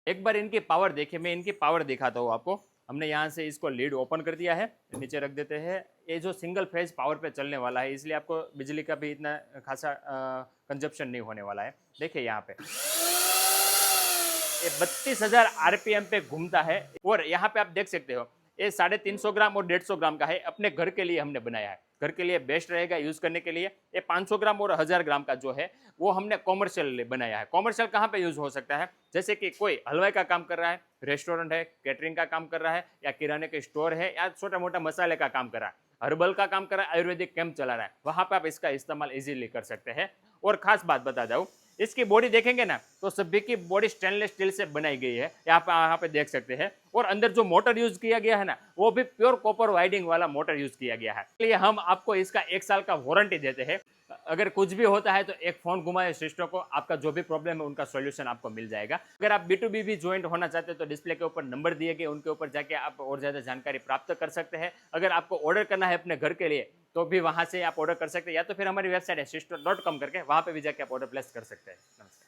एक बार इनकी पावर देखिए, मैं इनकी पावर दिखाता हूँ आपको। हमने यहाँ से इसको लीड ओपन कर दिया है, नीचे रख देते हैं। ये जो सिंगल फेज पावर पे चलने वाला है, इसलिए आपको बिजली का भी इतना खासा कंजप्शन नहीं होने वाला है। देखिए यहाँ पे ये 32,000 आरपीएम पे घूमता है। और यहाँ पे आप देख सकते हो ये 350 ग्राम और 150 ग्राम का है। अपने घर के लिए हमने बनाया है, घर के लिए बेस्ट रहेगा यूज करने के लिए। ये 500 ग्राम और 1000 ग्राम का जो है वो हमने कॉमर्शियल बनाया है। कॉमर्शियल कहाँ पे यूज हो सकता है, जैसे कि कोई हलवाई का काम कर रहा है, रेस्टोरेंट है, कैटरिंग का काम कर रहा है, या किराने के स्टोर है, या छोटा मोटा मसाले का काम कर रहा है, हर्बल का काम कर रहा है, आयुर्वेदिक कैंप चला रहा है, वहां पे आप इसका इस्तेमाल इजीली कर सकते हैं। और खास बात बता जाऊं, इसकी बॉडी देखेंगे ना तो सभी की बॉडी स्टेनलेस स्टील से बनाई गई है, यहाँ पे देख सकते हैं। और अंदर जो मोटर यूज किया गया है ना, वो भी प्योर कॉपर वाइडिंग वाला मोटर यूज किया गया है। इसलिए हम आपको इसका 1 साल का वारंटी देते हैं। अगर कुछ भी होता है तो एक फोन घुमाए सिस्टम को, आपका जो भी प्रॉब्लम है उनका सॉल्यूशन आपको मिल जाएगा। अगर आप B2B भी ज्वाइंट होना चाहते हैं तो डिस्प्ले के ऊपर नंबर दिए गए, उनके ऊपर जाके आप और ज्यादा जानकारी प्राप्त कर सकते हैं। अगर आपको ऑर्डर करना है अपने घर के लिए तो भी वहां से आप ऑर्डर कर सकते हैं, या तो फिर हमारी वेबसाइट है sister.com करके, वहां पे भी जाके आप ऑर्डर प्लेस कर सकते हैं। नमस्कार।